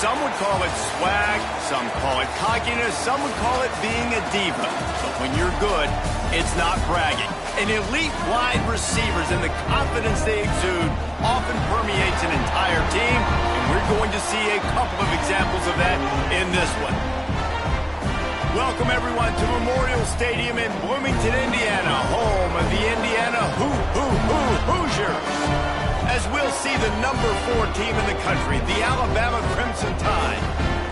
Some would call it swag, some call it cockiness, some would call it being a diva. But when you're good, it's not bragging. An elite wide receivers and the confidence they exude often permeates an entire team, and we're going to see a couple of examples of that in this one. Welcome, everyone, to Memorial Stadium in Bloomington, Indiana, home of the Indiana Hoosiers. As we'll see the number 4 team in the country, the Alabama Crimson Tide,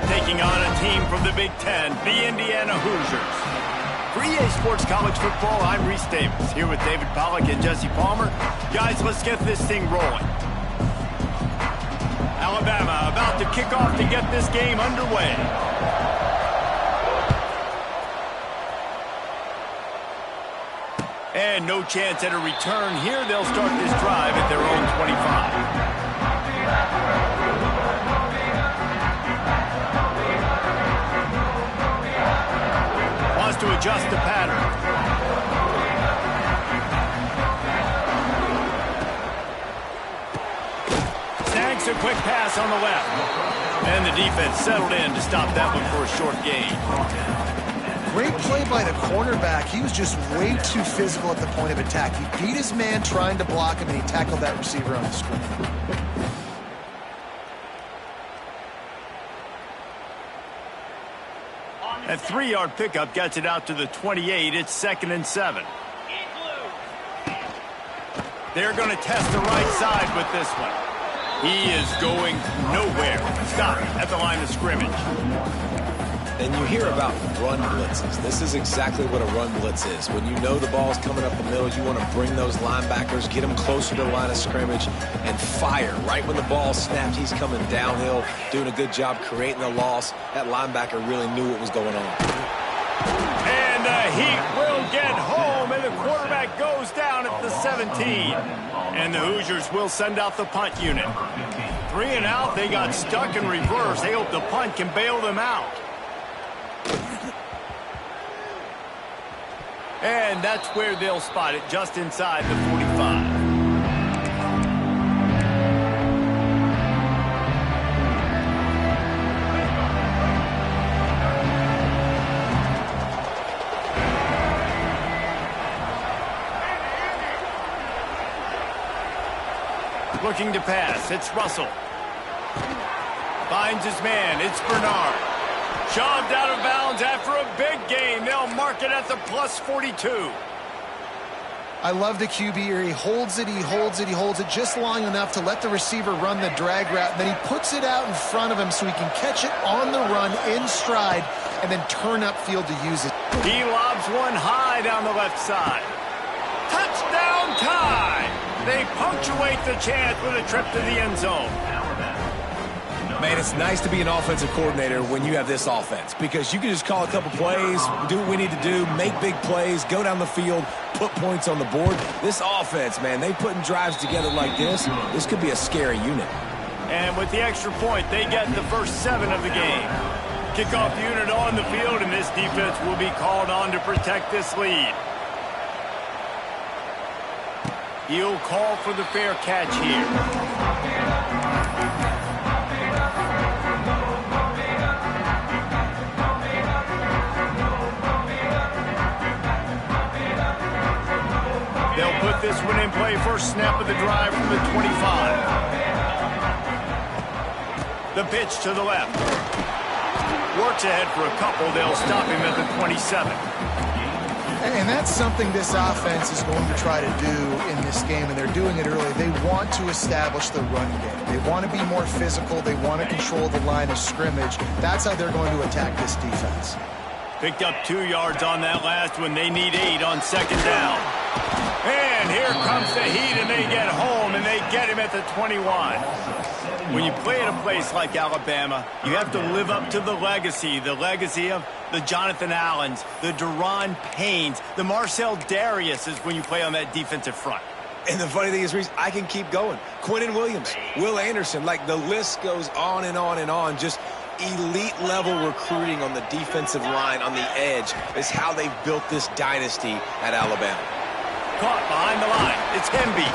taking on a team from the Big Ten, the Indiana Hoosiers. For EA Sports College Football, I'm Reese Davis, here with David Pollack and Jesse Palmer. Guys, let's get this thing rolling. Alabama about to kick off to get this game underway. And no chance at a return here. They'll start this drive at their own 25. Wants to adjust the pattern. Snags a quick pass on the left. And the defense settled in to stop that one for a short gain. Great play by the cornerback. He was just way too physical at the point of attack. He beat his man trying to block him, and he tackled that receiver on the screen. A 3-yard pickup gets it out to the 28. It's 2nd and 7. They're going to test the right side with this one. He is going nowhere. Stop at the line of scrimmage. And you hear about run blitzes. This is exactly what a run blitz is. When you know the ball's coming up the middle, you want to bring those linebackers, get them closer to the line of scrimmage, and fire. Right when the ball snapped, he's coming downhill, doing a good job creating the loss. That linebacker really knew what was going on. And the Heat will get home, and the quarterback goes down at the 17. And the Hoosiers will send out the punt unit. 3 and out, they got stuck in reverse. They hope the punt can bail them out. And that's where they'll spot it, just inside the 45. Looking to pass, it's Russell. Finds his man, it's Bernard. Shoved out of bounds after a big gain. They'll mark it at the plus 42. I love the QB here. He holds it, he holds it, he holds it just long enough to let the receiver run the drag route. Then he puts it out in front of him so he can catch it on the run in stride and then turn upfield to use it. He lobs one high down the left side. Touchdown Tide! They punctuate the chance with a trip to the end zone. Man, it's nice to be an offensive coordinator when you have this offense because you can just call a couple plays, do what we need to do, make big plays, go down the field, put points on the board. This offense, man, they putting drives together like this. This could be a scary unit. And with the extra point, they get the first 7 of the game. Kickoff unit on the field, and this defense will be called on to protect this lead. He'll call for the fair catch here. They'll put this one in play first snap of the drive from the 25. The pitch to the left. works ahead for a couple. They'll stop him at the 27. And that's something this offense is going to try to do in this game, and they're doing it early. They want to establish the run game. They want to be more physical. They want to control the line of scrimmage. That's how they're going to attack this defense. Picked up 2 yards on that last one. They need 8 on second down. And here comes the heat, and they get home, and they get him at the 21. When you play at a place like Alabama, you have to live up to the legacy of the Jonathan Allens, the Deron Paynes, the Marcel Dariuses when you play on that defensive front. And the funny thing is, Reese, I can keep going. Quinnen Williams, Will Anderson, like the list goes on and on and on. Just elite level recruiting on the defensive line, on the edge, is how they've built this dynasty at Alabama. Caught behind the line. It's Hemby.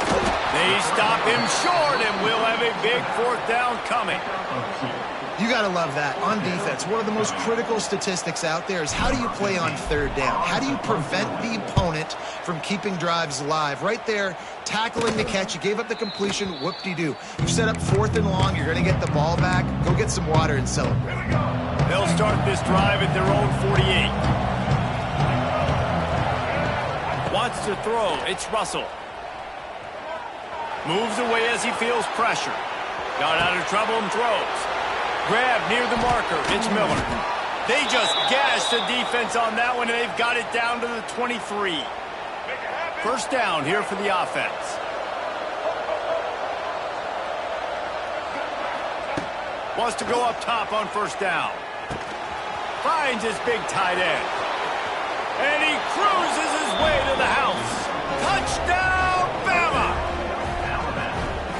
They stop him short, and we'll have a big 4th down coming. You got to love that. On defense, one of the most critical statistics out there is how do you play on 3rd down? How do you prevent the opponent from keeping drives alive? Right there, tackling the catch. You gave up the completion. Whoop-de-doo. You set up 4th and long. You're going to get the ball back. Go get some water and celebrate. They'll start this drive at their own 48. Wants to throw. It's Russell. Moves away as he feels pressure. Got out of trouble and throws. Grab near the marker. It's Miller. They just gashed the defense on that one, and they've got it down to the 23. 1st down here for the offense. Wants to go up top on 1st down. Finds his big tight end. And he cruises his way to the house. Touchdown, Bama!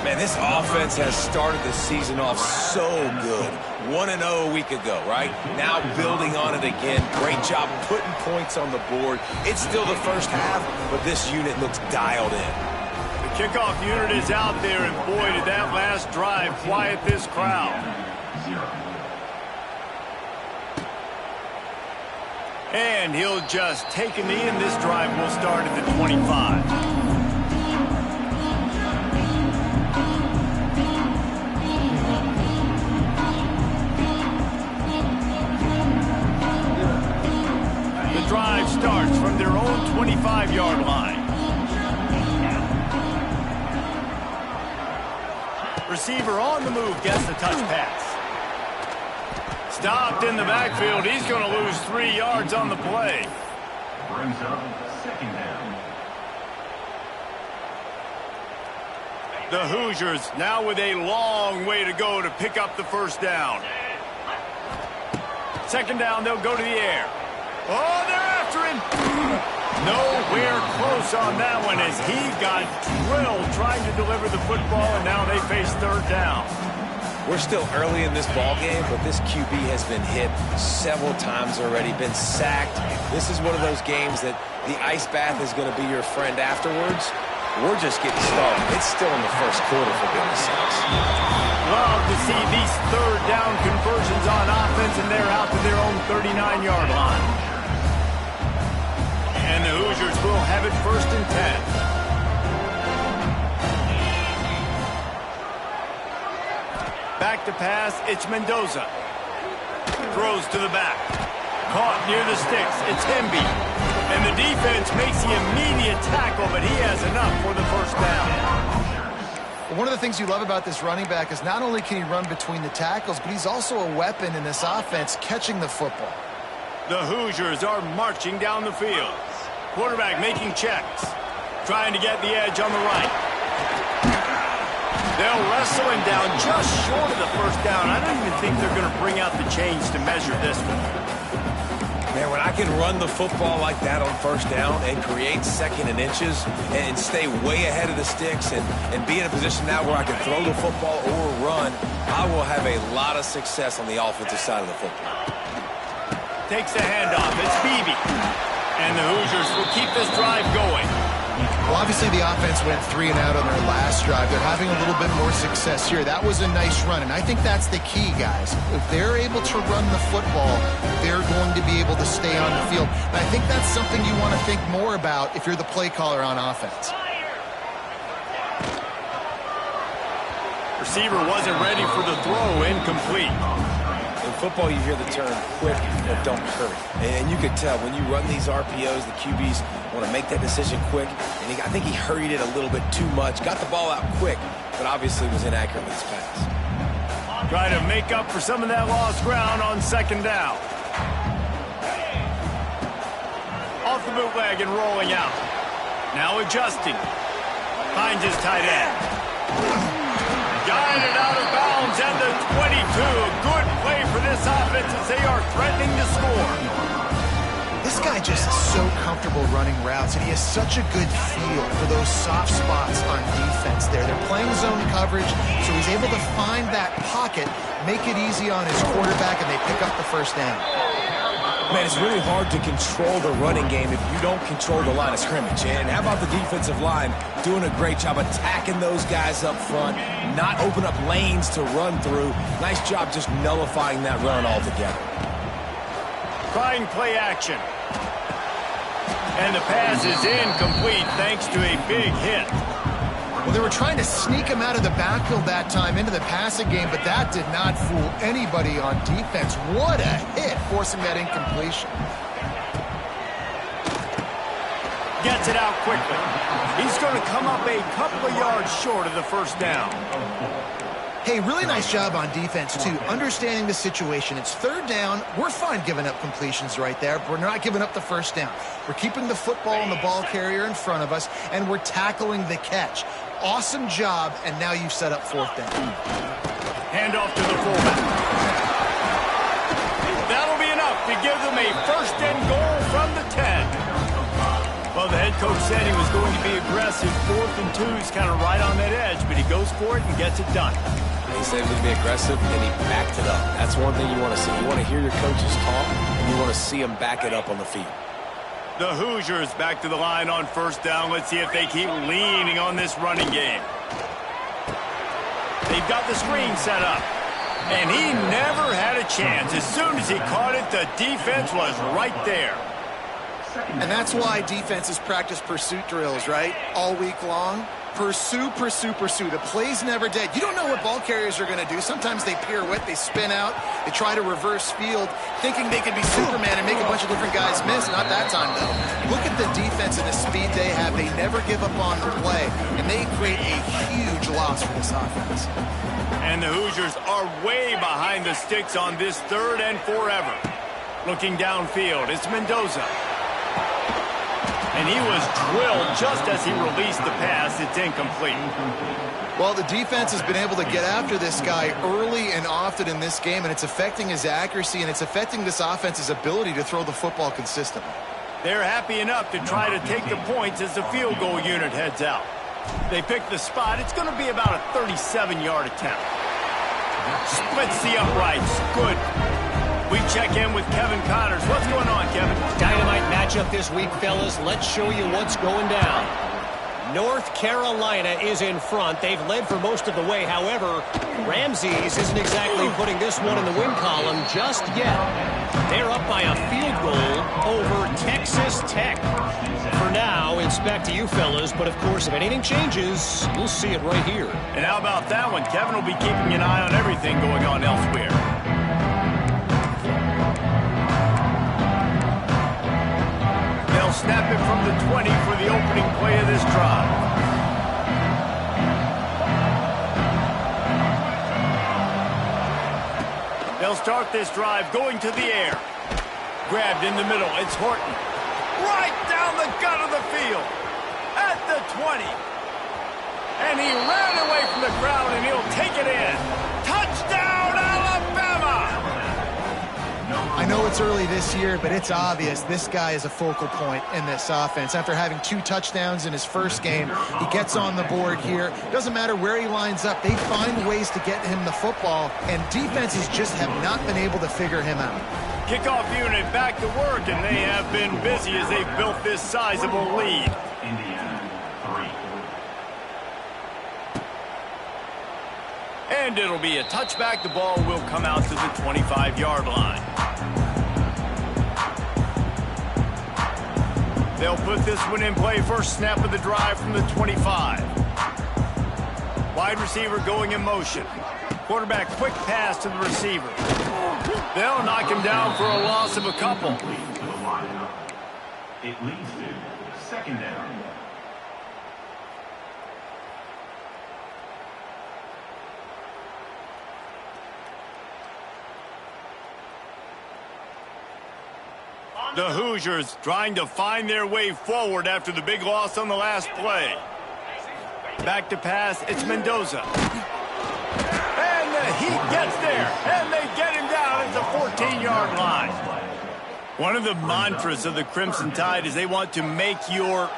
Man, this offense has started the season off so good. 1-0 a week ago, right? Now building on it again. Great job putting points on the board. It's still the first half, but this unit looks dialed in. The kickoff unit is out there, and boy, did that last drive quiet this crowd. And he'll just take a knee, and this drive will start at the 25. The drive starts from their own 25-yard line. Receiver on the move gets the touch pass. Stopped in the backfield. He's going to lose 3 yards on the play. Brings up 2nd down. The Hoosiers now with a long way to go to pick up the 1st down. 2nd down, they'll go to the air. Oh, they're after him. Nowhere close on that one as he got drilled trying to deliver the football, and now they face 3rd down. We're still early in this ball game, but this QB has been hit several times already, been sacked. This is one of those games that the ice bath is going to be your friend afterwards. We're just getting started. It's still in the 1st quarter, for goodness sakes. Love to see these 3rd down conversions on offense, and they're out to their own 39-yard line. And the Hoosiers will have it 1st and 10. Back to pass, it's Mendoza. Throws to the back. Caught near the sticks, it's Hemby. And the defense makes the immediate tackle, but he has enough for the 1st down. One of the things you love about this running back is not only can he run between the tackles, but he's also a weapon in this offense catching the football. The Hoosiers are marching down the field. Quarterback making checks. Trying to get the edge on the right. They'll wrestle him down just short of the 1st down. I don't even think they're going to bring out the chains to measure this one. Man, when I can run the football like that on 1st down and create 2nd and inches and stay way ahead of the sticks and be in a position now where I can throw the football or run, I will have a lot of success on the offensive side of the football. Takes the handoff. It's Beebe. And the Hoosiers will keep this drive going. Well, obviously the offense went 3 and out on their last drive. They're having a little bit more success here. That was a nice run, and I think that's the key, guys. If they're able to run the football, they're going to be able to stay on the field. And I think that's something you want to think more about if you're the play caller on offense. Receiver wasn't ready for the throw, incomplete. And football, you hear the term quick but don't hurry. And you could tell when you run these RPOs, the QBs want to make that decision quick. And I think he hurried it a little bit too much. Got the ball out quick, but obviously was inaccurate with his pass. Trying to make up for some of that lost ground on second down. Off the bootleg and rolling out. Now adjusting. Finds his tight end. Guided out of bounds at the 22. A good play for this offense as they are threatening to score. This guy just is so comfortable running routes, and he has such a good feel for those soft spots on defense there. They're playing zone coverage, so he's able to find that pocket, make it easy on his quarterback, and they pick up the first down. Man, it's really hard to control the running game if you don't control the line of scrimmage. And how about the defensive line doing a great job attacking those guys up front, not open up lanes to run through. Nice job just nullifying that run altogether. Trying play action. And the pass is incomplete thanks to a big hit. Well, they were trying to sneak him out of the backfield that time into the passing game, but that did not fool anybody on defense. What a hit, forcing that incompletion. Gets it out quickly. He's going to come up a couple of yards short of the first down. Hey, really nice job on defense, too, understanding the situation. It's third down. We're fine giving up completions right there, but we're not giving up the first down. We're keeping the football and the ball carrier in front of us, and we're tackling the catch. Awesome job, and now you've set up fourth down. Hand off to the fullback. That'll be enough to give them a first and goal from the 10. Well, the head coach said he was going to be aggressive. 4th and 2 is kind of right on that edge, but he goes for it and gets it done. He said he would be aggressive, and he backed it up. That's one thing you want to see. You want to hear your coaches talk, and you want to see them back it up on the field. The Hoosiers back to the line on first down. Let's see if they keep leaning on this running game. They've got the screen set up. And he never had a chance. As soon as he caught it, the defense was right there. And that's why defenses practice pursuit drills, right? All week long. Pursue, pursue, pursue. The play's never dead. You don't know what ball carriers are going to do. Sometimes they pirouette, they spin out, they try to reverse field, thinking they could be Superman and make a bunch of different guys miss. Not that time, though. Look at the defense and the speed they have. They never give up on the play, and they create a huge loss for this offense. And the Hoosiers are way behind the sticks on this third and forever. Looking downfield, it's Mendoza. And he was drilled just as he released the pass. It's incomplete. Well, the defense has been able to get after this guy early and often in this game, and it's affecting his accuracy, and it's affecting this offense's ability to throw the football consistently. They're happy enough to try to take the points as the field goal unit heads out. They pick the spot. It's going to be about a 37-yard attempt. Splits the uprights. Good. We check in with Kevin Connors. What's going on, Kevin? Dynamite matchup this week, fellas. Let's show you what's going down. North Carolina is in front. They've led for most of the way. However, Ramses isn't exactly putting this one in the win column just yet. They're up by a field goal over Texas Tech. For now, it's back to you, fellas. But, of course, if anything changes, we'll see it right here. And how about that one? Kevin will be keeping an eye on everything going on elsewhere. They'll snap it from the 20 for the opening play of this drive. They'll start this drive going to the air. Grabbed in the middle. It's Horton. Right down the gut of the field. At the 20. And he ran away from the crowd, and he'll take it in. Touchdown, Alabama! I know it's early this year, but it's obvious this guy is a focal point in this offense. After having 2 touchdowns in his first game, he gets on the board here. Doesn't matter where he lines up. They find ways to get him the football, and defenses just have not been able to figure him out. Kickoff unit back to work, and they have been busy as they've built this sizable lead. Indiana, 3. And it'll be a touchback. The ball will come out to the 25-yard line. They'll put this one in play. First snap of the drive from the 25. Wide receiver going in motion. Quarterback quick pass to the receiver. They'll knock him down for a loss of a couple. It leads to second down. The Hoosiers trying to find their way forward after the big loss on the last play. Back to pass, it's Mendoza. And the Heat gets there, and they get him down at the 14-yard line. One of the mantras of the Crimson Tide is they want to make your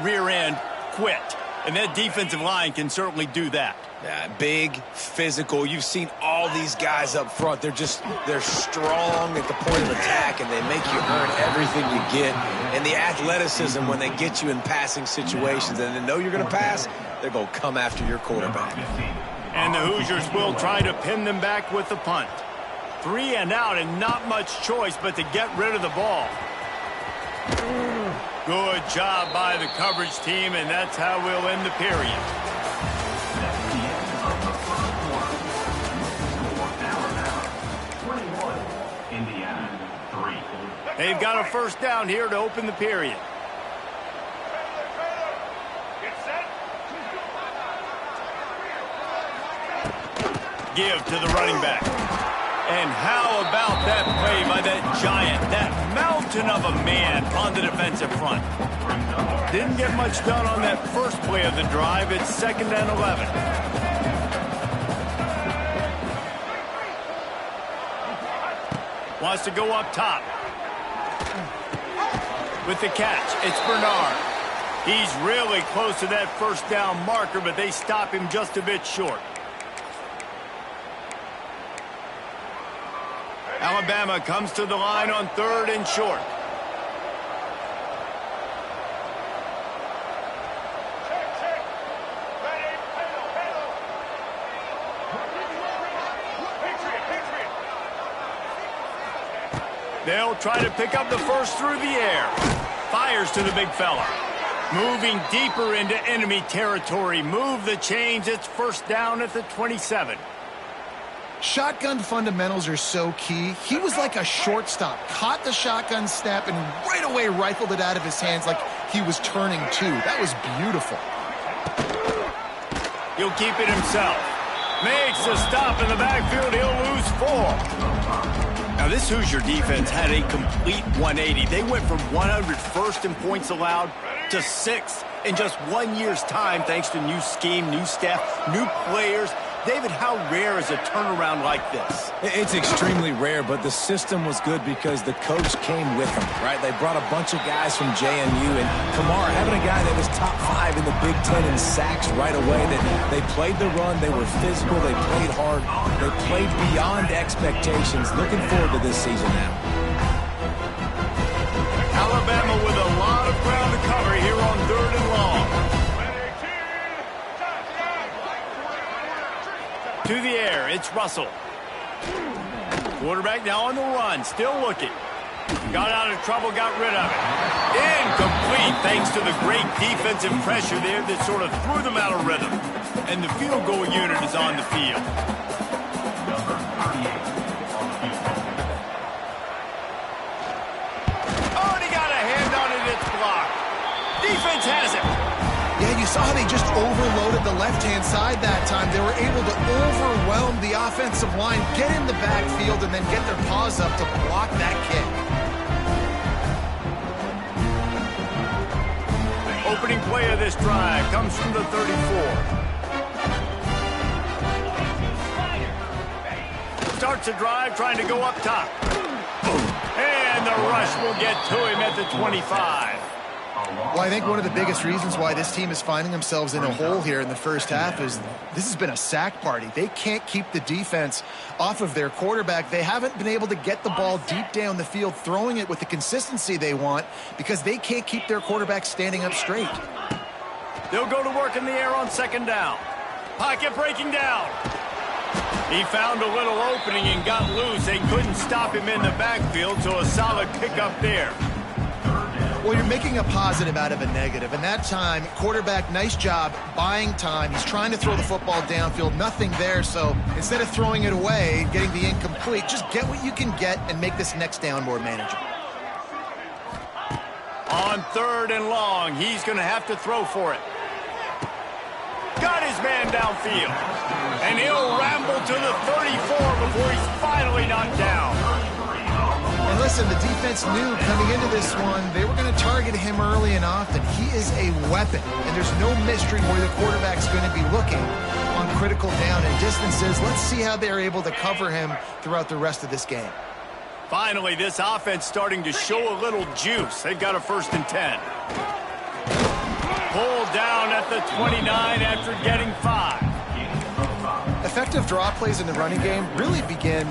rear end quit. And that defensive line can certainly do that. Yeah, big, physical. You've seen all these guys up front. They're strong at the point of attack, and they make you earn everything you get. And the athleticism when they get you in passing situations and they know you're going to pass, they're going to come after your quarterback. And the Hoosiers will try to pin them back with the punt. 3 and out and not much choice but to get rid of the ball. Good job by the coverage team, and that's how we'll end the period. They've got a first down here to open the period. Give to the running back. And how about that play by that giant, that mountain of a man on the defensive front? Didn't get much done on that first play of the drive. It's 2nd and 11. Wants to go up top. With the catch, it's Bernard. He's really close to that first down marker, but they stop him just a bit short. Alabama comes to the line on 3rd and short. They'll try to pick up the first through the air. Fires to the big fella. Moving deeper into enemy territory. Move the chains. It's first down at the 27. Shotgun fundamentals are so key. He was like a shortstop. Caught the shotgun snap and right away rifled it out of his hands like he was turning two. That was beautiful. He'll keep it himself. Makes a stop in the backfield. He'll lose 4. Now, this Hoosier defense had a complete 180. They went from 101st in points allowed to 6th in just 1 year's time, thanks to new scheme, new staff, new players. David, how rare is a turnaround like this? It's extremely rare, but the system was good because the coach came with them, right? They brought a bunch of guys from JMU, and Kamara, having a guy that was top 5 in the Big Ten in sacks right away, that they played the run, they were physical, they played hard, they played beyond expectations. Looking forward to this season now. Alabama with a lot of ground to cover here on 3rd and long. To the air, it's Russell. Quarterback now on the run, still looking. Got out of trouble, got rid of it. Incomplete, thanks to the great defensive pressure there that sort of threw them out of rhythm. And the field goal unit is on the field. Oh, and he got a hand on it, it's blocked. Defense has it. Yeah, you saw how they just overloaded the left-hand side that time. They were able to overwhelm the offensive line, get in the backfield, and then get their paws up to block that kick. Opening play of this drive comes from the 34. Starts a drive trying to go up top. And the rush will get to him at the 25. Well, I think one of the biggest reasons why this team is finding themselves in a hole here in the first half is this has been a sack party. They can't keep the defense off of their quarterback. They haven't been able to get the ball deep down the field, throwing it with the consistency they want because they can't keep their quarterback standing up straight. They'll go to work in the air on 2nd down. Pocket breaking down. He found a little opening and got loose. They couldn't stop him in the backfield, so a solid pickup there. 3rd down. Well, you're making a positive out of a negative. And that time, quarterback, nice job buying time. He's trying to throw the football downfield. Nothing there. So instead of throwing it away, getting the incomplete, just get what you can get and make this next down more manageable. On 3rd and long, he's going to have to throw for it. Got his man downfield. And he'll ramble to the 34 before he's finally knocked down. And listen, the defense knew coming into this one, they were going to target him early and often. He is a weapon, and there's no mystery where the quarterback's going to be looking on critical down and distances. Let's see how they're able to cover him throughout the rest of this game. Finally, this offense starting to show a little juice. They've got a 1st and 10. Pulled down at the 29 after getting 5. Effective draw plays in the running game really begin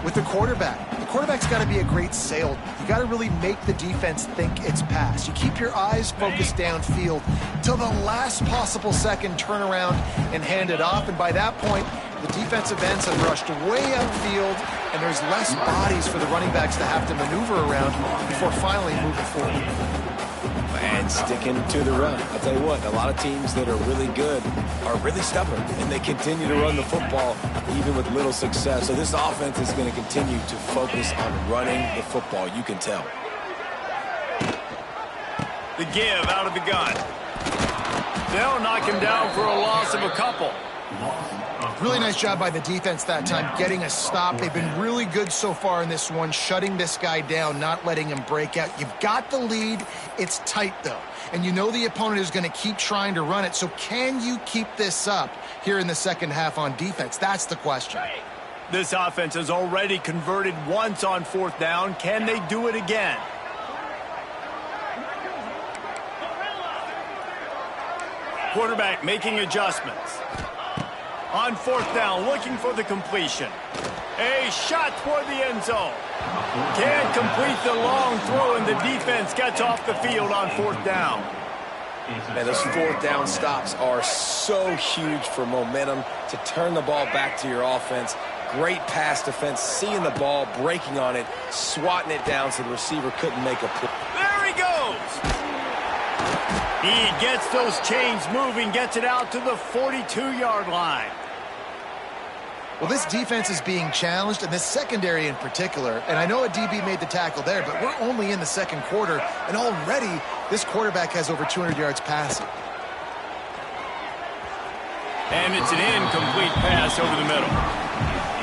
with the quarterback. The quarterback's got to be a great salesman. You got to really make the defense think it's pass. You keep your eyes focused downfield till the last possible second, turn around and hand it off. And by that point, the defensive ends have rushed way upfield, and there's less bodies for the running backs to have to maneuver around before finally moving forward. And sticking to the run. I'll tell you what, a lot of teams that are really good are really stubborn, and they continue to run the football even with little success. So this offense is going to continue to focus on running the football. You can tell. The give out of the gun. They'll knock him down for a loss of a couple. Really nice job by the defense that time, getting a stop. They've been really good so far in this one, shutting this guy down, not letting him break out. You've got the lead. It's tight, though. And you know the opponent is going to keep trying to run it. So can you keep this up here in the second half on defense? That's the question. This offense has already converted once on 4th down. Can they do it again? Quarterback making adjustments. On 4th down, looking for the completion. A shot toward the end zone. Can't complete the long throw, and the defense gets off the field on 4th down. And those 4th down stops are so huge for momentum to turn the ball back to your offense. Great pass defense, seeing the ball, breaking on it, swatting it down so the receiver couldn't make a play. There he goes. He gets those chains moving, gets it out to the 42-yard line. Well, this defense is being challenged, and this secondary in particular. And I know a DB made the tackle there, but we're only in the second quarter, and already this quarterback has over 200 yards passing. And it's an incomplete pass over the middle.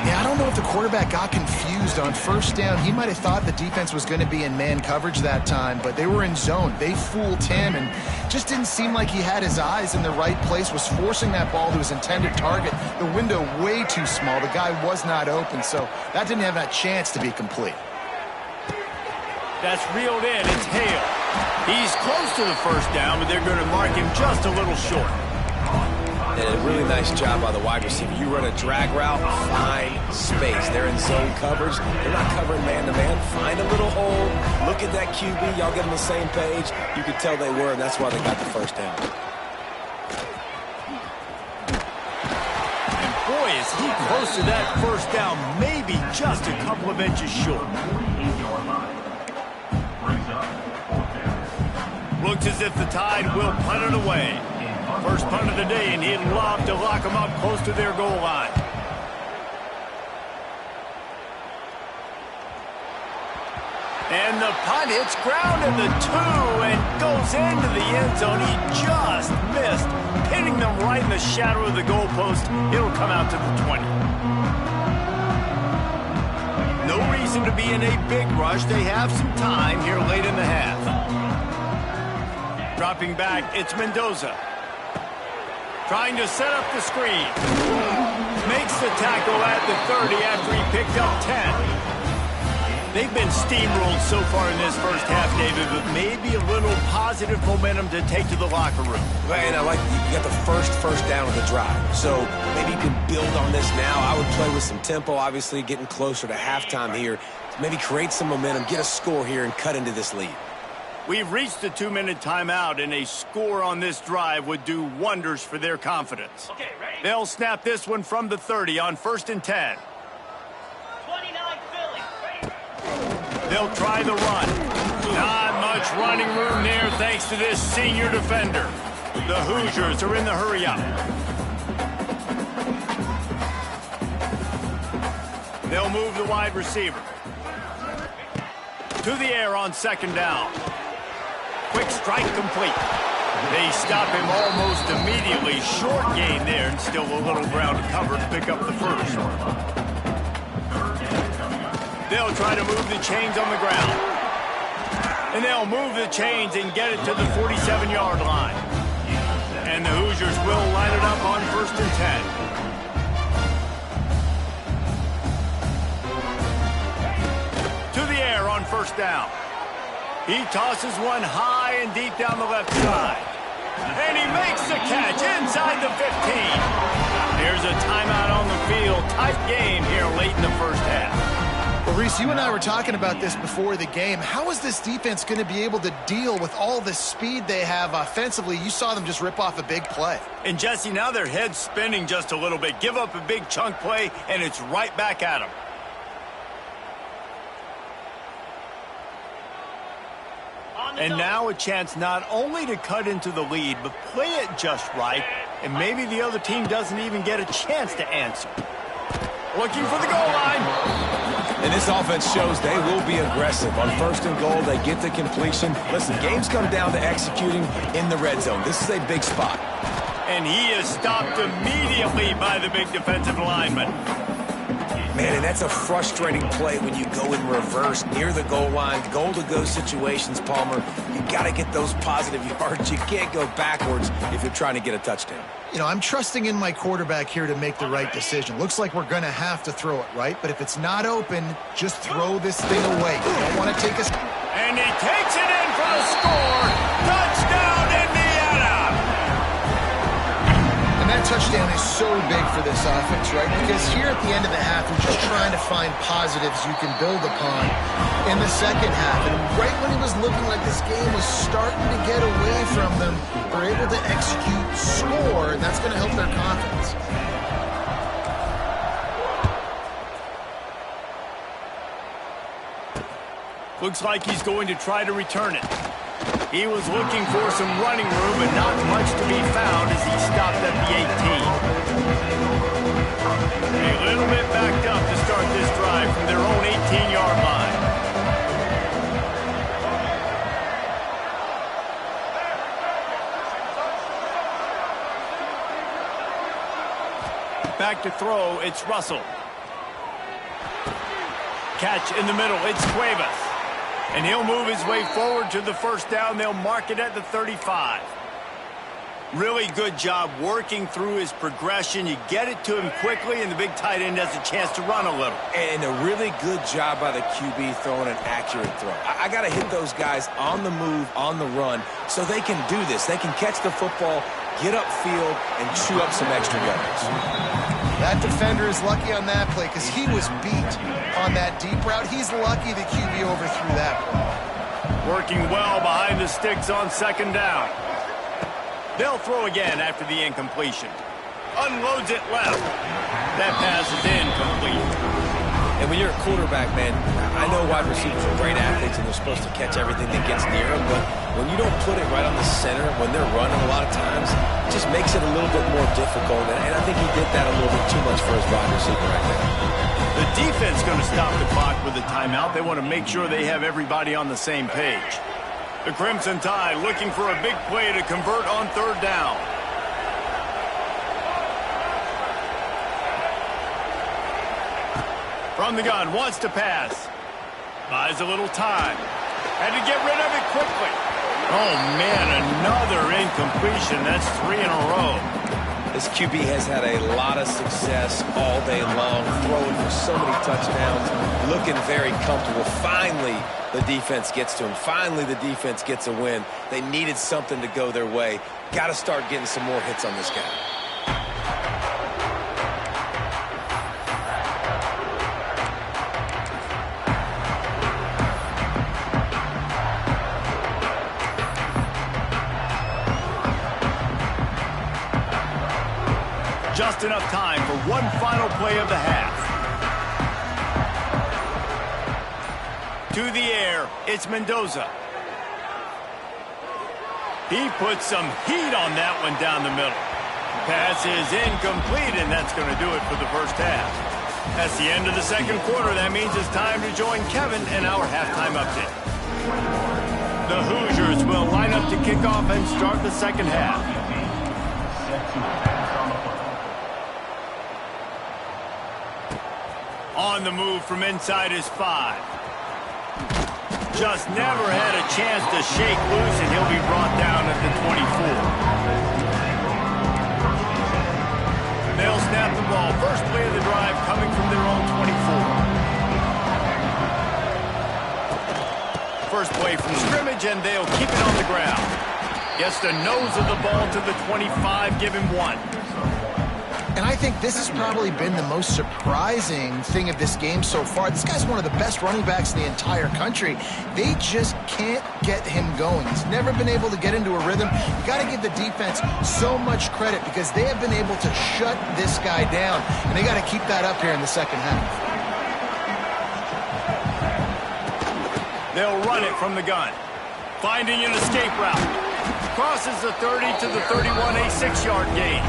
Yeah, I don't know if the quarterback got confused on 1st down. He might have thought the defense was going to be in man coverage that time, but they were in zone. They fooled him, and just didn't seem like he had his eyes in the right place, was forcing that ball to his intended target. The window way too small. The guy was not open, so that didn't have that chance to be complete. That's reeled in. It's Hale. He's close to the 1st down, but they're going to mark him just a little short. And a really nice job by the wide receiver. You run a drag route, find space. They're in zone coverage. They're not covering man-to-man. Find a little hole. Look at that QB. Y'all get on the same page. You could tell they were, and that's why they got the 1st down. And boy, is he close to that 1st down. Maybe just a couple of inches short. Looks as if the Tide will punt it away. First punt of the day, and he'd love to lock them up close to their goal line. And the punt hits ground at the 2 and goes into the end zone. He just missed, hitting them right in the shadow of the goalpost. It'll come out to the 20. No reason to be in a big rush. They have some time here late in the half. Dropping back, it's Mendoza. Trying to set up the screen. Makes the tackle at the 30 after he picked up 10. They've been steamrolled so far in this first half, David, but maybe a little positive momentum to take to the locker room. And I like you got the first down of the drive. So maybe you can build on this now. I would play with some tempo, obviously getting closer to halftime here. Maybe create some momentum, get a score here, and cut into this lead. We've reached the 2-minute timeout, and a score on this drive would do wonders for their confidence. Okay, ready? They'll snap this one from the 30 on 1st and 10. 29 Philly. Ready? They'll try the run. Not much much running room there thanks to this senior defender. The Hoosiers are in the hurry-up. They'll move the wide receiver. To the air on second down. Quick strike complete. They stop him almost immediately. Short gain there, and still a little ground to cover to pick up the first. They'll try to move the chains on the ground. And they'll move the chains and get it to the 47-yard line. And the Hoosiers will line it up on 1st and 10. To the air on 1st down. He tosses one high and deep down the left side. And he makes the catch inside the 15. There's a timeout on the field. Tight game here late in the first half. Well, Reese, you and I were talking about this before the game. How is this defense going to be able to deal with all the speed they have offensively? You saw them just rip off a big play. And, Jesse, now their head's spinning just a little bit. Give up a big chunk play, and it's right back at them. And now a chance not only to cut into the lead, but play it just right, and maybe the other team doesn't even get a chance to answer. Looking for the goal line. And this offense shows they will be aggressive. On 1st and goal, they get the completion. Listen, games come down to executing in the red zone. This is a big spot. And he is stopped immediately by the big defensive lineman. Man, and that's a frustrating play when you go in reverse near the goal line, goal-to-go situations, Palmer. You got to get those positive yards. You can't go backwards if you're trying to get a touchdown. You know, I'm trusting in my quarterback here to make the right decision. Looks like we're going to have to throw it, right? But if it's not open, just throw this thing away. You don't want to take us. And he takes it in for the score. Touchdown, Indiana! And that touchdown is so big for this offense, right? Because here at the end of the half, we're just trying to find positives you can build upon in the second half. And right when it was looking like this game was starting to get away from them, they're able to execute, score, and that's going to help their confidence. Looks like he's going to try to return it. He was looking for some running room, but not much to be found as he stopped at the 18. A little bit backed up to start this drive from their own 18-yard line. Back to throw, it's Russell. Catch in the middle, it's Cuevas. And he'll move his way forward to the 1st down. They'll mark it at the 35. Really good job working through his progression. You get it to him quickly, and the big tight end has a chance to run a little. And a really good job by the QB throwing an accurate throw. I got to hit those guys on the move, on the run, so they can do this. They can catch the football, get upfield, and chew up some extra yards. That defender is lucky on that play because he was beat on that deep route. He's lucky the QB overthrew that play. Working well behind the sticks on 2nd down. They'll throw again after the incompletion. Unloads it left. That pass is incomplete. And when you're a quarterback, man, I know wide receivers are great athletes and they're supposed to catch everything that gets near them, but when you don't put it right on the center, when they're running a lot of times, it just makes it a little bit more difficult. And I think he did that a little bit too much for his wide receiver right there. The defense going to stop the clock with a timeout. They want to make sure they have everybody on the same page. The Crimson Tide looking for a big play to convert on 3rd down. From the gun, wants to pass. Buys a little time. Had to get rid of it quickly. Oh, man, another incompletion. That's 3 in a row. This QB has had a lot of success all day long, throwing for so many touchdowns, looking very comfortable. Finally, the defense gets to him. Finally, the defense gets a win. They needed something to go their way. Got to start getting some more hits on this guy. Just enough time for one final play of the half. To the air, it's Mendoza. He put some heat on that one down the middle. Pass is incomplete, and that's going to do it for the first half. That's the end of the second quarter. That means it's time to join Kevin in our halftime update. The Hoosiers will line up to kick off and start the second half. On the move from inside is 5. Just never had a chance to shake loose, and he'll be brought down at the 24. They'll snap the ball. First play of the drive coming from their own 24. First play from scrimmage, and they'll keep it on the ground. Gets the nose of the ball to the 25, give him 1. And I think this has probably been the most surprising thing of this game so far. This guy's one of the best running backs in the entire country. They just can't get him going. He's never been able to get into a rhythm. You got to give the defense so much credit because they have been able to shut this guy down, and they got to keep that up here in the second half. They'll run it from the gun. Finding an escape route. Crosses the 30 to the 31, a 6-yard gain.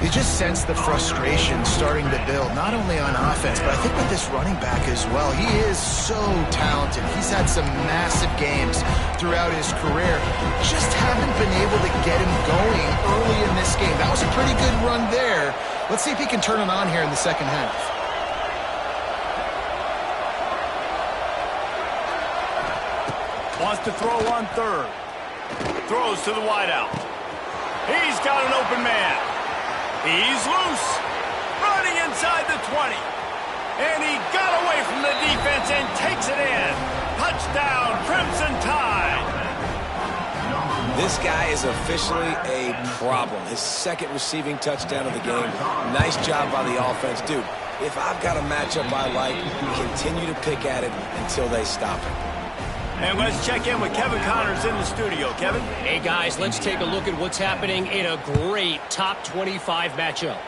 You just sense the frustration starting to build, not only on offense, but I think with this running back as well. He is so talented. He's had some massive games throughout his career. Just haven't been able to get him going early in this game. That was a pretty good run there. Let's see if he can turn it on here in the second half. Wants to throw on third. Throws to the wideout. He's got an open man. He's loose. Running inside the 20. And he got away from the defense and takes it in. Touchdown, Crimson Tide. This guy is officially a problem. His second receiving touchdown of the game. Nice job by the offense. Dude, if I've got a matchup I like, continue to pick at it until they stop it. And let's check in with Kevin Connors in the studio. Kevin? Hey, guys, let's take a look at what's happening in a great top 25 matchup.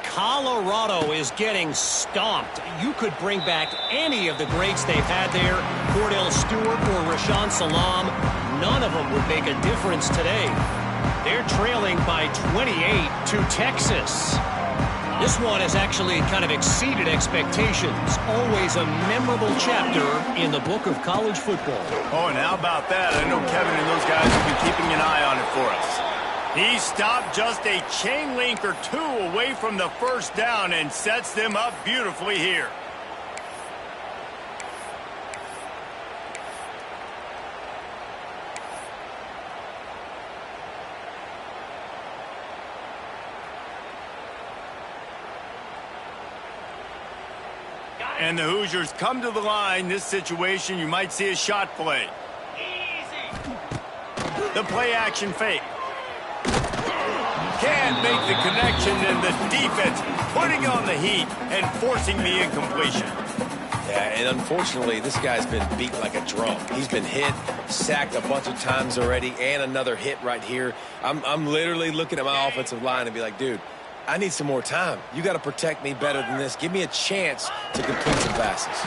Colorado is getting stomped. You could bring back any of the greats they've had there, Cordell Stewart or Rashaan Salam. None of them would make a difference today. They're trailing by 28 to Texas. This one has actually kind of exceeded expectations. Always a memorable chapter in the book of college football. Oh, and how about that? I know Kevin and those guys have been keeping an eye on it for us. He stopped just a chain link or two away from the first down and sets them up beautifully here. And the Hoosiers come to the line. This situation, you might see a shot play. Easy. The play action fake. Can't make the connection, and the defense putting on the heat and forcing the incompletion. Yeah, and unfortunately, this guy's been beat like a drum. He's been hit, sacked a bunch of times already, and another hit right here. I'm literally looking at my offensive line and be like, dude, I need some more time. You got to protect me better than this. Give me a chance to complete some passes.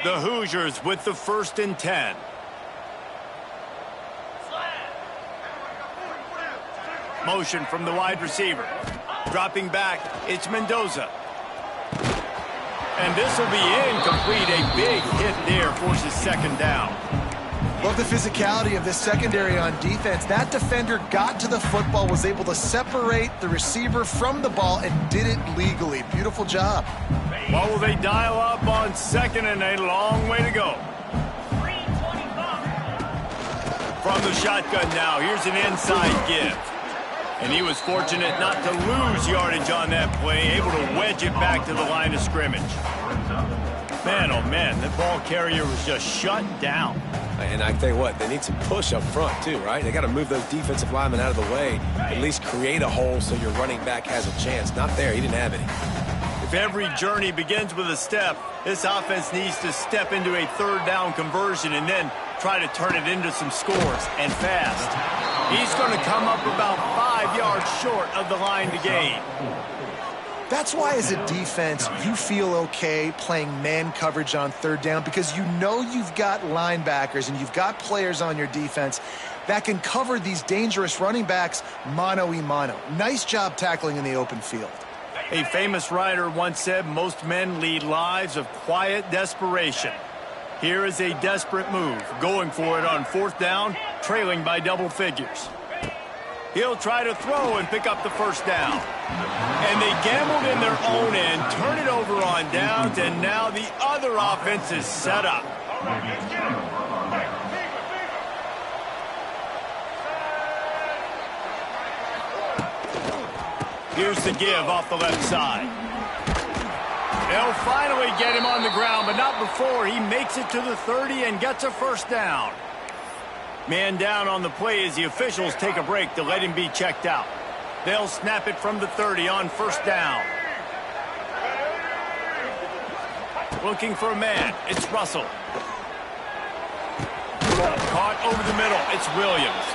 The Hoosiers with the 1st and 10. Motion from the wide receiver. Dropping back, it's Mendoza. And this will be incomplete. A big hit there forces second down. Love the physicality of this secondary on defense. That defender got to the football, was able to separate the receiver from the ball, and did it legally. Beautiful job. What will they dial up on second, and a long way to go. From the shotgun now, here's an inside give. And he was fortunate not to lose yardage on that play, able to wedge it back to the line of scrimmage. Man, oh man, the ball carrier was just shut down. And I tell you what, they need some push up front too, right? They got to move those defensive linemen out of the way, at least create a hole so your running back has a chance. Not there, he didn't have any. If If every journey begins with a step, this offense needs to step into a third down conversion and then try to turn it into some scores, and fast. He's going to come up about 5 yards short of the line to gain. That's why as a defense, you feel okay playing man coverage on third down, because you know you've got linebackers and you've got players on your defense that can cover these dangerous running backs mano-a-mano. Nice job tackling in the open field. A famous writer once said, most men lead lives of quiet desperation. Here is a desperate move, going for it on fourth down, trailing by double figures. He'll try to throw and pick up the first down. And they gambled in their own end, turn it over on downs, and now the other offense is set up. Here's the give off the left side. They'll finally get him on the ground, but not before he makes it to the 30 and gets a first down. Man down on the play as the officials take a break to let him be checked out. They'll snap it from the 30 on first down. Looking for a man. It's Russell. Caught over the middle. It's Williams.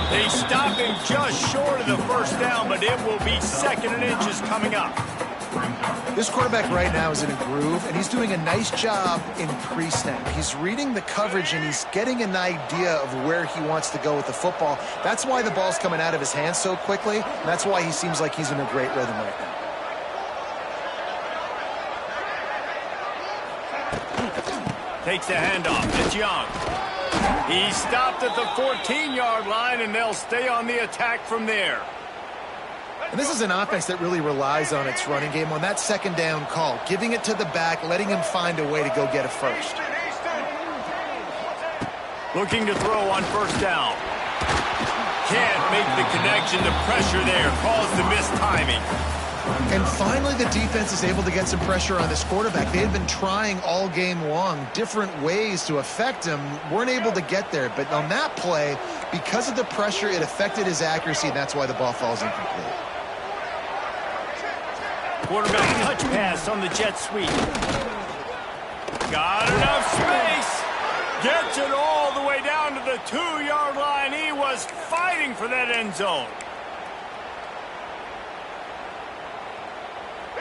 They stop him just short of the first down, but it will be second and inches coming up. This quarterback right now is in a groove, and he's doing a nice job in pre-snap. He's reading the coverage, and he's getting an idea of where he wants to go with the football. That's why the ball's coming out of his hands so quickly, and that's why he seems like he's in a great rhythm right now. Takes the handoff. It's Young. He stopped at the 14-yard line, and they'll stay on the attack from there. And this is an offense that really relies on its running game on that second down call, giving it to the back, letting him find a way to go get a first. Looking to throw on first down. Can't make the connection. The pressure there caused the missed timing. And finally, the defense is able to get some pressure on this quarterback. They had been trying all game long different ways to affect him, weren't able to get there. But on that play, because of the pressure, it affected his accuracy, and that's why the ball falls incomplete. Quarterback touch pass on the jet sweep. Got enough space. Gets it all the way down to the 2-yard line. He was fighting for that end zone.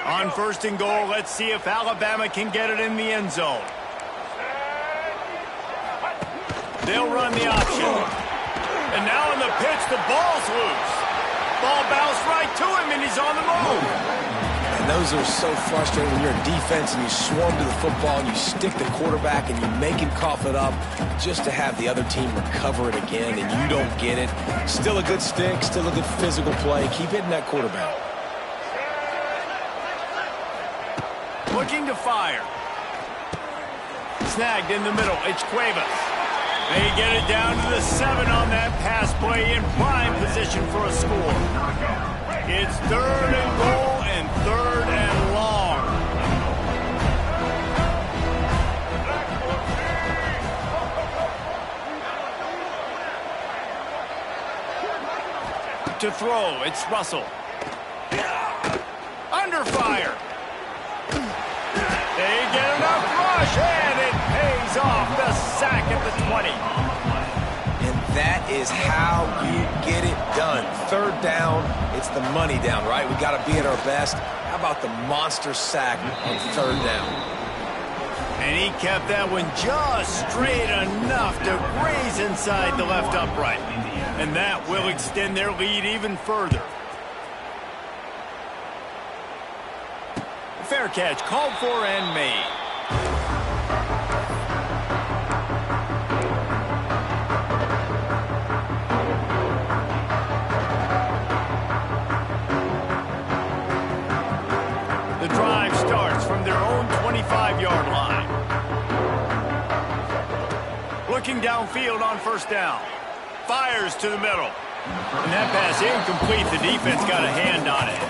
On first and goal, let's see if Alabama can get it in the end zone. They'll run the option. And now in the pitch, the ball's loose. Ball bounced right to him, and he's on the move. And those are so frustrating when you're a defense and you swarm to the football and you stick the quarterback and you make him cough it up just to have the other team recover it again, and you don't get it. Still a good stick, still a good physical play. Keep hitting that quarterback. Looking to fire. Snagged in the middle. It's Cuevas. They get it down to the 7 on that pass play, in prime position for a score. It's third and goal and third and long. To throw, it's Russell. Under fire. They get enough rush, and it pays off. The sack at the 20. And that is how you get it done. Third down, it's the money down, right? We got to be at our best. How about the monster sack on third down? And he kept that one just straight enough to graze inside the left upright. And that will extend their lead even further. Fair catch, called for and made. The drive starts from their own 25-yard line. Looking downfield on first down. Fires to the middle. And that pass incomplete. The defense got a hand on it.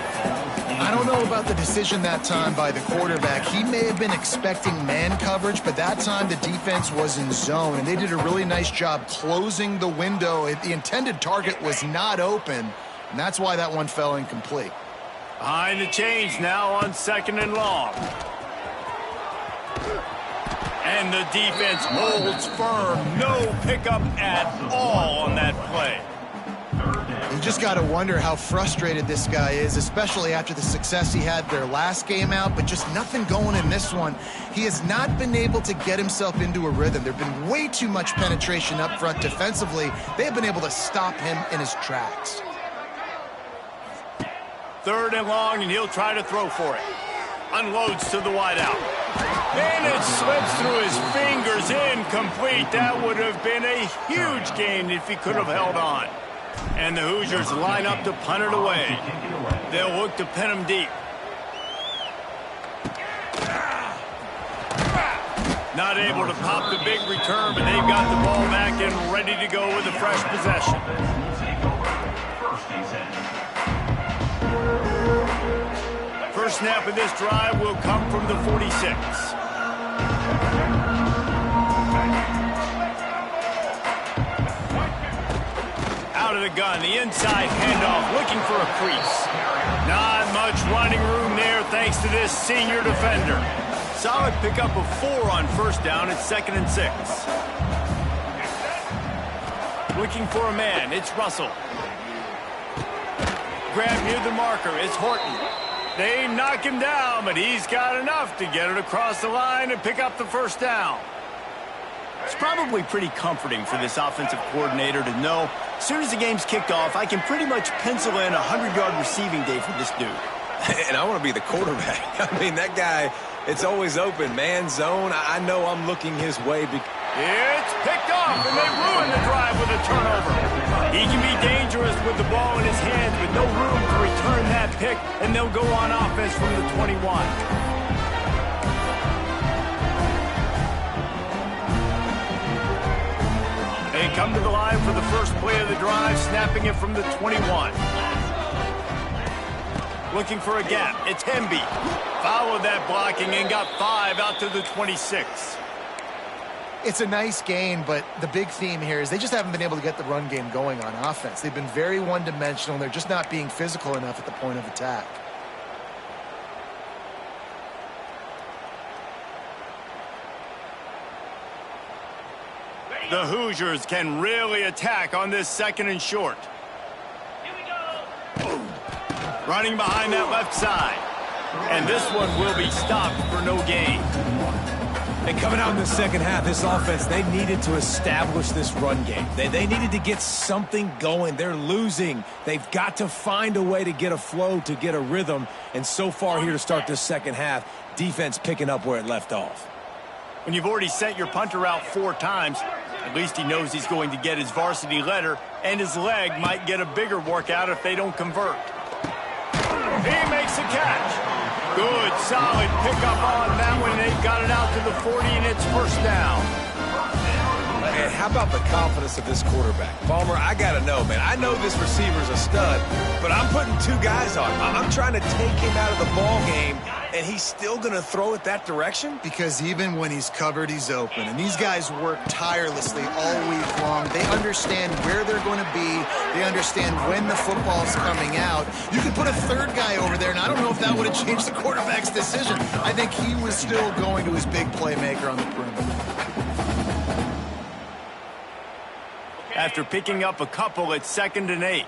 I don't know about the decision that time by the quarterback. He may have been expecting man coverage, but that time the defense was in zone, and they did a really nice job closing the window. The intended target was not open, and that's why that one fell incomplete. Behind the chains now on 2nd and long. And the defense holds firm. No pickup at all on that play. You just got to wonder how frustrated this guy is, especially after the success he had their last game out, but just nothing going in this one. He has not been able to get himself into a rhythm. There have been way too much penetration up front defensively. They have been able to stop him in his tracks. 3rd and long, and he'll try to throw for it. Unloads to the wideout. And it slips through his fingers, incomplete. That would have been a huge gain if he could have held on. And the Hoosiers line up to punt it away. They'll look to pin him deep. Not able to pop the big return, but they've got the ball back and ready to go with a fresh possession. First snap of this drive will come from the 46. Out of the gun, the inside handoff, looking for a crease. Not much running room there thanks to this senior defender. Solid pickup of 4 on 1st down. It's 2nd and 6. Looking for a man, it's Russell. Grab near the marker, it's Horton. They knock him down, but he's got enough to get it across the line and pick up the 1st down. It's probably pretty comforting for this offensive coordinator to know as soon as the game's kicked off, I can pretty much pencil in a 100-yard receiving day for this dude. And I want to be the quarterback. I mean, that guy, it's always open. Man zone, I know I'm looking his way. It's picked off, and they ruin the drive with a turnover. He can be dangerous with the ball in his hands, but no room to return that pick, and they'll go on offense from the 21. They come to the line for the first play of the drive, snapping it from the 21. Looking for a gap. It's Hemby. Followed that blocking and got 5 out to the 26. It's a nice gain, but the big theme here is they just haven't been able to get the run game going on offense. They've been very one-dimensional, and they're just not being physical enough at the point of attack. The Hoosiers can really attack on this 2nd and short. Here we go. Running behind that left side. And this one will be stopped for no gain. And coming out in the second half, this offense, they needed to establish this run game. They needed to get something going. They're losing. They've got to find a way to get a flow, to get a rhythm. And so far here to start this second half, defense picking up where it left off. When you've already sent your punter out 4 times, at least he knows he's going to get his varsity letter, and his leg might get a bigger workout if they don't convert. He makes a catch. Good, solid pickup on that one. They've got it out to the 40, and it's 1st down. Man, how about the confidence of this quarterback? Palmer, I got to know, man. I know this receiver's a stud, but I'm putting 2 guys on. I'm trying to take him out of the ball game, and he's still going to throw it that direction? Because even when he's covered, he's open. And these guys work tirelessly all week long. They understand where they're going to be. They understand when the football's coming out. You could put a 3rd guy over there, and I don't know if that would have changed the quarterback's decision. I think he was still going to his big playmaker on the perimeter. After picking up a couple, it's 2nd and 8.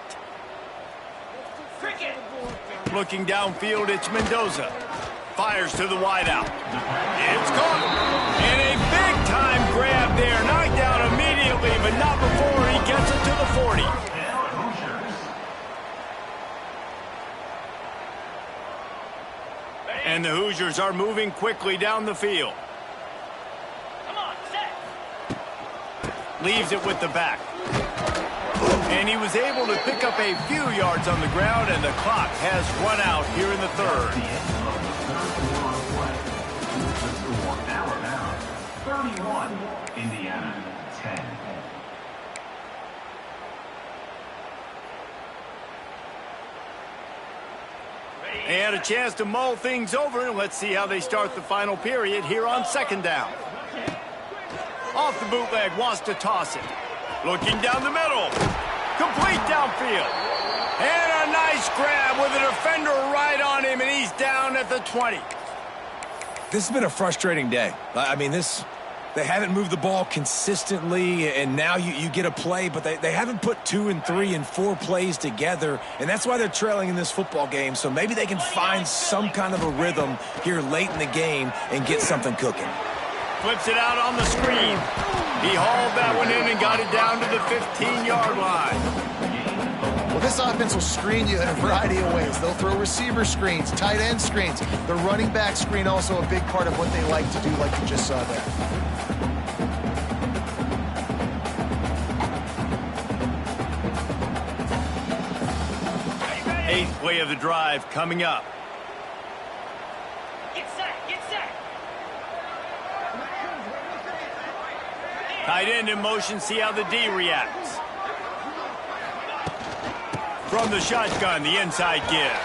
Looking downfield, it's Mendoza. Fires to the wideout. It's caught. And a big-time grab there. Knocked down immediately, but not before he gets it to the 40. And the Hoosiers are moving quickly down the field. Come on, set. Leaves it with the back. And he was able to pick up a few yards on the ground, and the clock has run out here in the 3rd. 31, Indiana, 10. They had a chance to mull things over, and let's see how they start the final period here on 2nd down. Off the bootleg, wants to toss it. Looking down the middle. Complete downfield. And a nice grab with a defender right on him, and he's down at the 20. This has been a frustrating day. I mean, they haven't moved the ball consistently, and now you get a play, but they haven't put 2 and 3 and 4 plays together, and that's why they're trailing in this football game. So maybe they can find some kind of a rhythm here late in the game and get something cooking. Flips it out on the screen. He hauled that one in and got it down to the 15-yard line. Well, this offense will screen you in a variety of ways. They'll throw receiver screens, tight end screens. The running back screen also a big part of what they like to do, like you just saw there. Eighth play of the drive coming up. Get set, get set. Tight end in motion, see how the D reacts. From the shotgun, the inside give.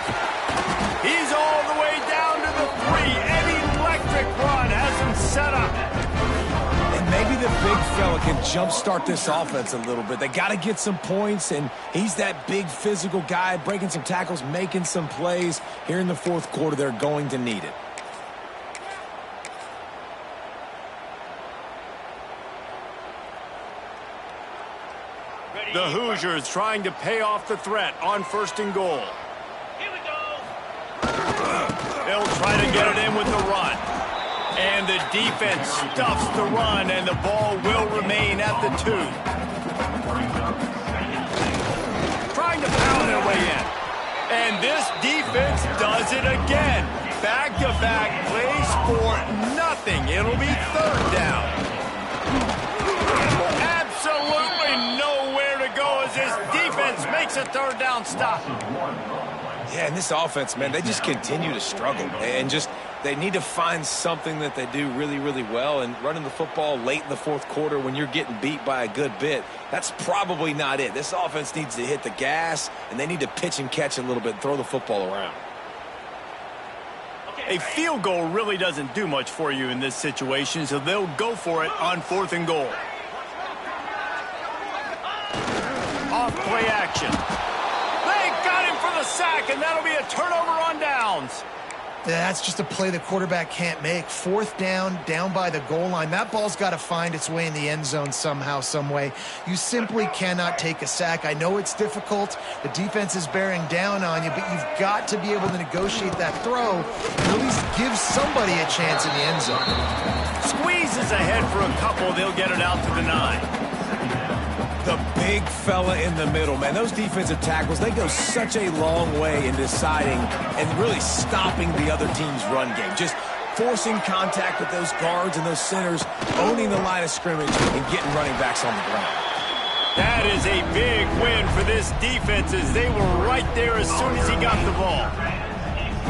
He's all the way down to the 3. An electric run has him set up. And maybe the big fella can jumpstart this offense a little bit. They got to get some points, and he's that big physical guy, breaking some tackles, making some plays. Here in the fourth quarter, they're going to need it. The Hoosiers trying to pay off the threat on 1st and goal. Here we go. They'll try to get it in with the run. And the defense stuffs the run, and the ball will remain at the 2. Trying to pound their way in. And this defense does it again. Back-to-back plays for nothing. It'll be 3rd down. Absolutely nowhere to go as this defense makes a 3rd down stop. Yeah, and this offense, man, they just continue to struggle. And just, they need to find something that they do really, really well. And running the football late in the fourth quarter when you're getting beat by a good bit, that's probably not it. This offense needs to hit the gas, and they need to pitch and catch a little bit and throw the football around. A field goal really doesn't do much for you in this situation, so they'll go for it on 4th and goal. Off play action. They got him for the sack, and that'll be a turnover on downs. That's just a play the quarterback can't make. 4th down, down by the goal line. That ball's got to find its way in the end zone somehow, some way. You simply cannot take a sack. I know it's difficult. The defense is bearing down on you, but you've got to be able to negotiate that throw and at least give somebody a chance in the end zone. Squeezes ahead for a couple. They'll get it out to the 9. The big fella in the middle, man. Those defensive tackles, they go such a long way in deciding and really stopping the other team's run game. Just forcing contact with those guards and those centers, owning the line of scrimmage, and getting running backs on the ground. That is a big win for this defense as they were right there as soon as he got the ball.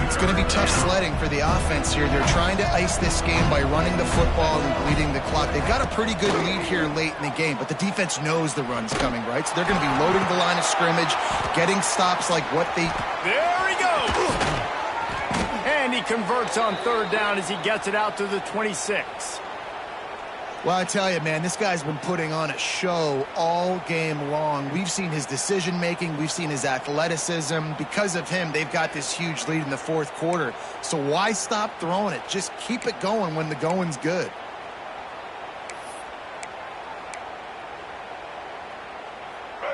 It's going to be tough sledding for the offense here. They're trying to ice this game by running the football and bleeding the clock. They've got a pretty good lead here late in the game, but the defense knows the run's coming, right? So they're going to be loading the line of scrimmage, getting stops like what they... There he goes! And he converts on 3rd down as he gets it out to the 26. Well, I tell you, man, this guy's been putting on a show all game long. We've seen his decision-making. We've seen his athleticism. Because of him, they've got this huge lead in the fourth quarter. So why stop throwing it? Just keep it going when the going's good.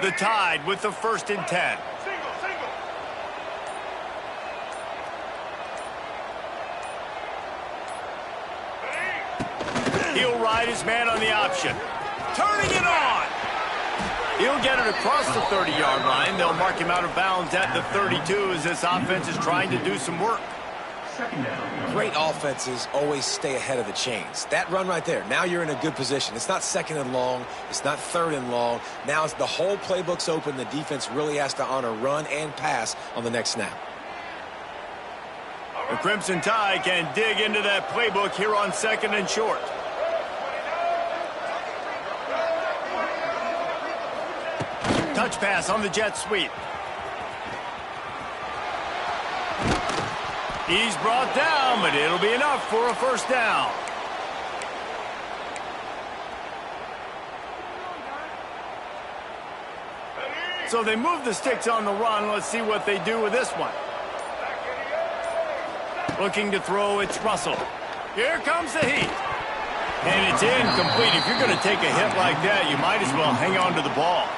The Tide with the 1st and 10. He'll ride his man on the option. Turning it on. He'll get it across the 30-yard line. They'll mark him out of bounds at the 32 as this offense is trying to do some work. Great offenses always stay ahead of the chains. That run right there, now you're in a good position. It's not 2nd and long. It's not 3rd and long. Now the whole playbook's open. The defense really has to honor run and pass on the next snap. The Crimson Tide can dig into that playbook here on 2nd and short. Touch pass on the jet sweep. He's brought down, but it'll be enough for a 1st down. So they move the sticks on the run. Let's see what they do with this one. Looking to throw, it's Russell. Here comes the heat. And it's incomplete. If you're going to take a hit like that, you might as well hang on to the ball.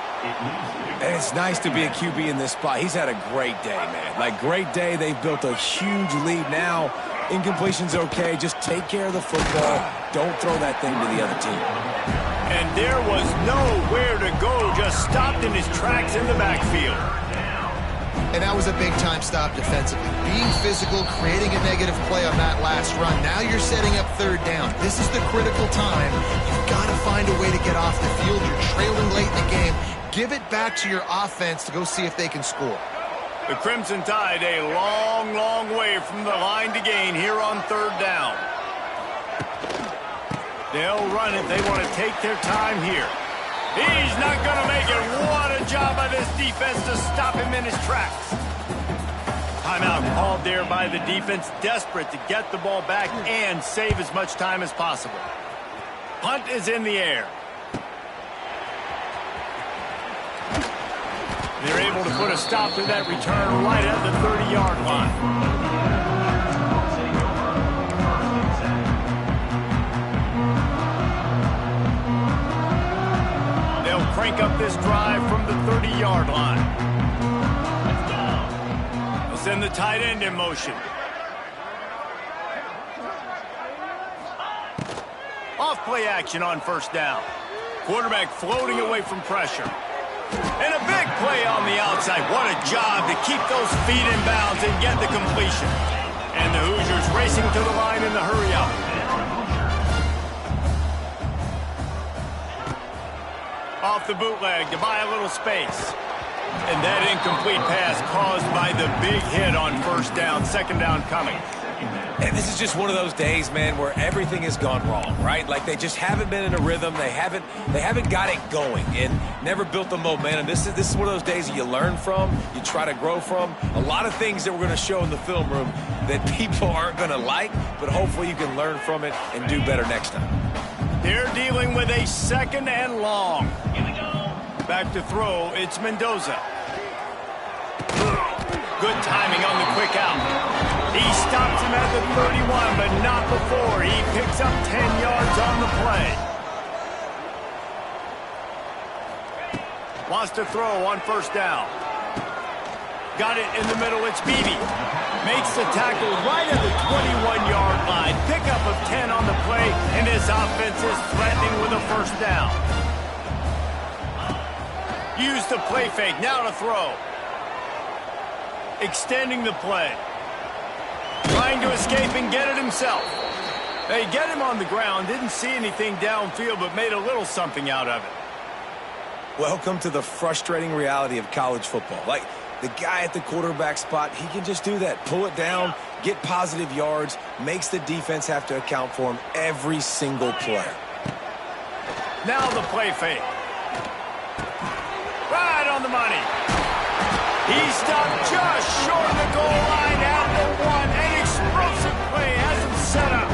And it's nice to be a QB in this spot. He's had a great day, man. Like, great day. They've built a huge lead now. Incompletion's okay. Just take care of the football. Don't throw that thing to the other team. And there was nowhere to go. Just stopped in his tracks in the backfield. And that was a big-time stop defensively. Being physical, creating a negative play on that last run. Now you're setting up third down. This is the critical time. You've got to find a way to get off the field. You're trailing late in the game. Give it back to your offense to go see if they can score. The Crimson Tide a long, long way from the line to gain here on third down. They'll run it. They want to take their time here. He's not going to make it. What a job by this defense to stop him in his tracks. Timeout called there by the defense, desperate to get the ball back and save as much time as possible. Punt is in the air. They're able to put a stop to that return right at the 30-yard line. Crank up this drive from the 30-yard line. They'll send the tight end in motion. Off play action on first down. Quarterback floating away from pressure. And a big play on the outside. What a job to keep those feet in bounds and get the completion. And the Hoosiers racing to the line in the hurry up. Off the bootleg to buy a little space. And that incomplete pass caused by the big hit on first down, second down coming. And this is just one of those days, man, where everything has gone wrong, right? Like, they just haven't been in a rhythm. They haven't got it going and never built the momentum. This is one of those days that you learn from, you try to grow from. A lot of things that we're going to show in the film room that people aren't going to like, but hopefully you can learn from it and do better next time. They're dealing with a second and long. Back to throw, it's Mendoza. Good timing on the quick out. He stops him at the 31, but not before. He picks up 10 yards on the play. Wants to throw on first down. Got it in the middle, it's Beebe. Makes the tackle right at the 21-yard line. Pickup of 10 on the play, and this offense is threatening with a first down. Use the play fake, now to throw. Extending the play. Trying to escape and get it himself. They get him on the ground, didn't see anything downfield, but made a little something out of it. Welcome to the frustrating reality of college football. Like, the guy at the quarterback spot, he can just do that. Pull it down, get positive yards, makes the defense have to account for him every single play. Now the play fake. Right on the money. He stopped just short of the goal line at the one. An explosive play has him set up.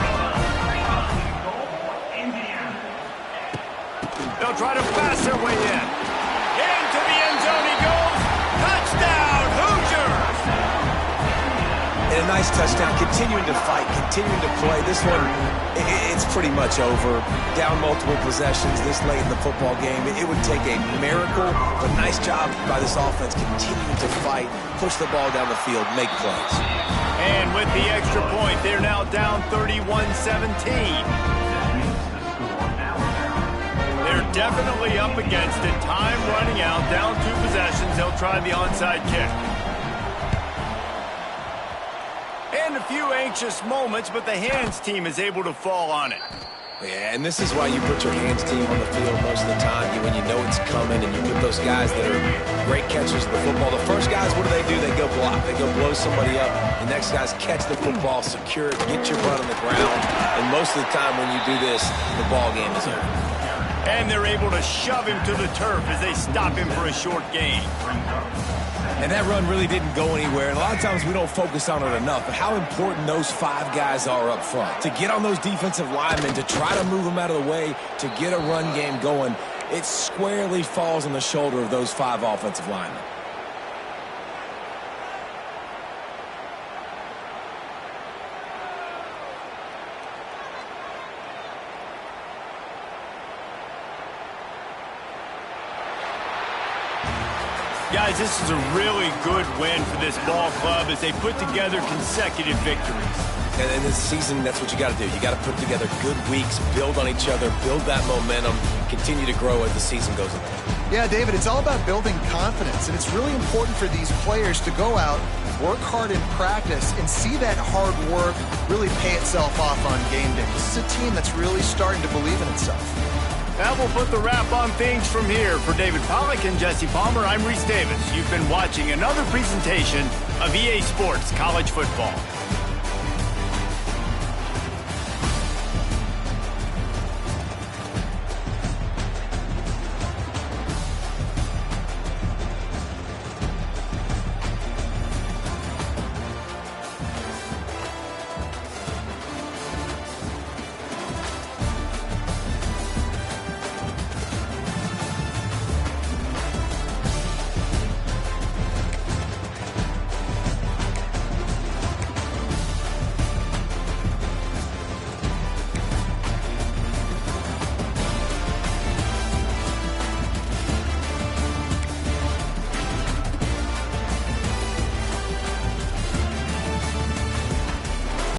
They'll try to pass their way in. Into the end zone he goes. Touchdown, Hoosiers! And a nice touchdown, continuing to fight, continuing to play. This one, it's pretty much over. Down multiple possessions this late in the football game. It would take a miracle, but nice job by this offense continuing to fight, push the ball down the field, make plays. And with the extra point, they're now down 31-17. They're definitely up against it. Time running out, down 2 possessions. They'll try the onside kick. And a few anxious moments, but the hands team is able to fall on it. Yeah, and this is why you put your hands team on the field most of the time, when you know it's coming, and you put those guys that are great catchers of the football. The first guys, what do? They go block. They go blow somebody up. The next guys catch the football, secure it, get your butt on the ground. And most of the time when you do this, the ball game is over. And they're able to shove him to the turf as they stop him for a short gain. And that run really didn't go anywhere. And a lot of times we don't focus on it enough. But how important those 5 guys are up front. To get on those defensive linemen, to try to move them out of the way, to get a run game going. it squarely falls on the shoulder of those 5 offensive linemen. Guys, this is a really good win for this ball club as they put together consecutive victories. And in this season, that's what you got to do. You got to put together good weeks, build on each other, build that momentum, continue to grow as the season goes along. Yeah, David, it's all about building confidence, and it's really important for these players to go out, work hard in practice, and see that hard work really pay itself off on game day. This is a team that's really starting to believe in itself. That will put the wrap on things from here. For David Pollack and Jesse Palmer, I'm Reese Davis. You've been watching another presentation of EA Sports College Football.